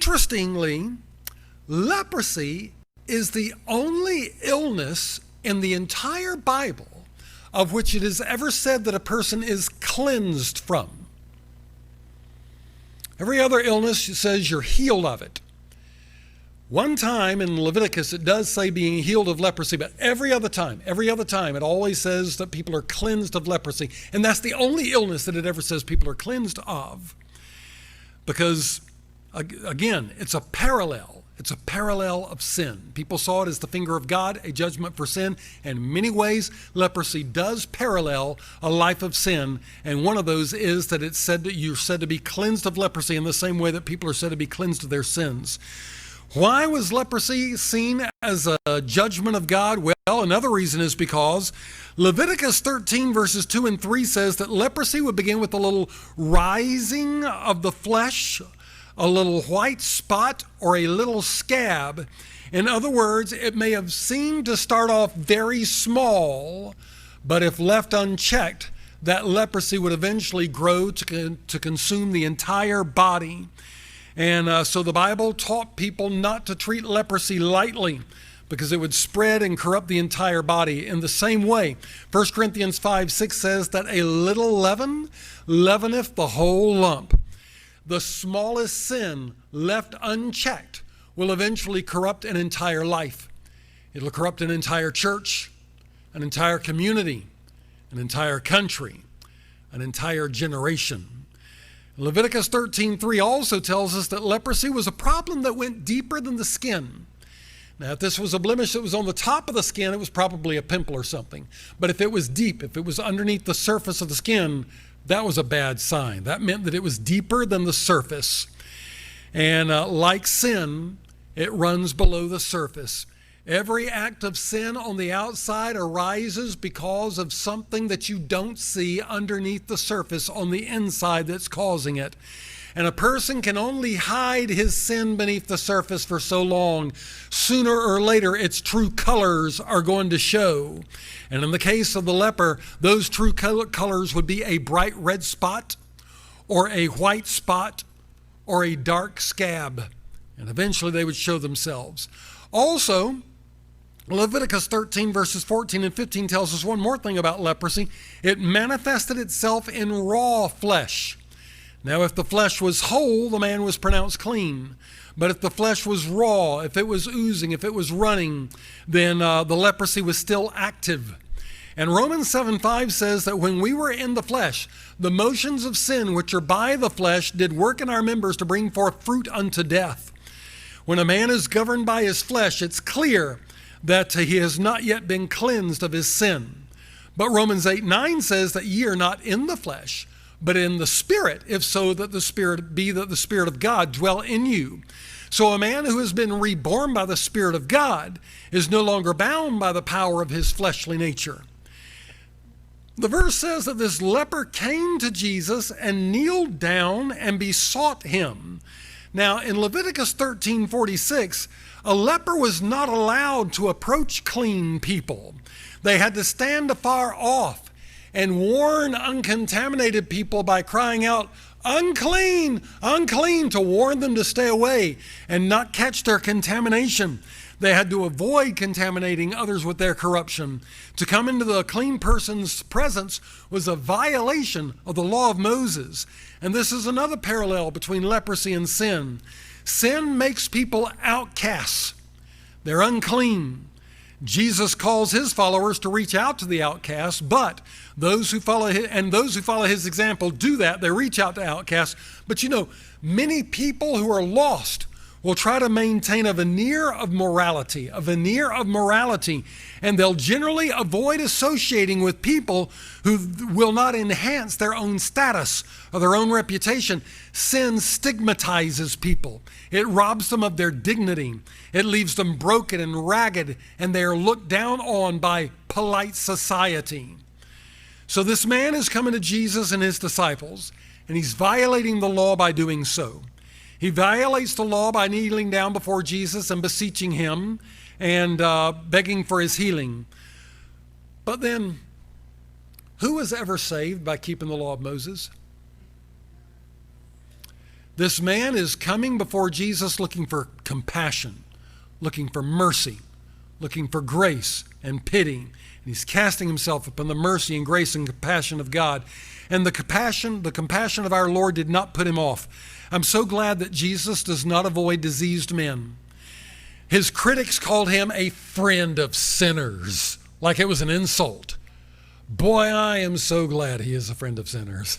Interestingly, leprosy is the only illness in the entire Bible of which it is ever said that a person is cleansed from. Every other illness says you're healed of it. One time in Leviticus it does say being healed of leprosy, but every other time it always says that people are cleansed of leprosy. And that's the only illness that it ever says people are cleansed of. Because, again, it's a parallel. It's a parallel of sin. People saw it as the finger of God, a judgment for sin. And in many ways, leprosy does parallel a life of sin. And one of those is that it's said that you're said to be cleansed of leprosy in the same way that people are said to be cleansed of their sins. Why was leprosy seen as a judgment of God? Well, another reason is because Leviticus 13 verses 2 and 3 says that leprosy would begin with a little rising of the flesh, a little white spot, or a little scab. In other words, it may have seemed to start off very small, but if left unchecked, that leprosy would eventually grow to consume the entire body. And so the Bible taught people not to treat leprosy lightly because it would spread and corrupt the entire body. In the same way, 1 Corinthians 5:6 says that a little leaven leaveneth the whole lump. The smallest sin left unchecked will eventually corrupt an entire life. It'll corrupt an entire church, an entire community, an entire country, an entire generation. Leviticus 13:3 also tells us that leprosy was a problem that went deeper than the skin. Now, if this was a blemish that was on the top of the skin, it was probably a pimple or something. But if it was deep, if it was underneath the surface of the skin, that was a bad sign. That meant that it was deeper than the surface. And like sin, it runs below the surface. Every act of sin on the outside arises because of something that you don't see underneath the surface on the inside that's causing it. And a person can only hide his sin beneath the surface for so long. Sooner or later, its true colors are going to show. And in the case of the leper, those true colors would be a bright red spot, or a white spot, or a dark scab. And eventually they would show themselves. Also, Leviticus 13 verses 14 and 15 tells us one more thing about leprosy. It manifested itself in raw flesh. Now, if the flesh was whole, the man was pronounced clean. But if the flesh was raw, if it was oozing, if it was running, then the leprosy was still active. And Romans 7:5 says that when we were in the flesh, the motions of sin which are by the flesh did work in our members to bring forth fruit unto death. When a man is governed by his flesh, it's clear that he has not yet been cleansed of his sin. But Romans 8:9 says that ye are not in the flesh, but in the Spirit, if so that the Spirit of God dwell in you. So a man who has been reborn by the Spirit of God is no longer bound by the power of his fleshly nature. The verse says that this leper came to Jesus and kneeled down and besought him. Now, in Leviticus 13:46, a leper was not allowed to approach clean people. They had to stand afar off and warn uncontaminated people by crying out, "Unclean, unclean," to warn them to stay away and not catch their contamination. They had to avoid contaminating others with their corruption. To come into the clean person's presence was a violation of the law of Moses. And this is another parallel between leprosy and sin. Sin makes people outcasts. They're unclean. Jesus calls his followers to reach out to the outcasts, but those who follow his example do that. They reach out to outcasts. But many people who are lost will try to maintain a veneer of morality, and they'll generally avoid associating with people who will not enhance their own status or their own reputation. Sin stigmatizes people. It robs them of their dignity. It leaves them broken and ragged, and they are looked down on by polite society. So this man is coming to Jesus and his disciples, and he's violating the law by doing so. He violates the law by kneeling down before Jesus and beseeching him and begging for his healing. But then, who was ever saved by keeping the law of Moses? This man is coming before Jesus looking for compassion, looking for mercy, looking for grace and pity. And he's casting himself upon the mercy and grace and compassion of God. And the compassion of our Lord did not put him off. I'm so glad that Jesus does not avoid diseased men. His critics called him a friend of sinners, like it was an insult. Boy, I am so glad he is a friend of sinners.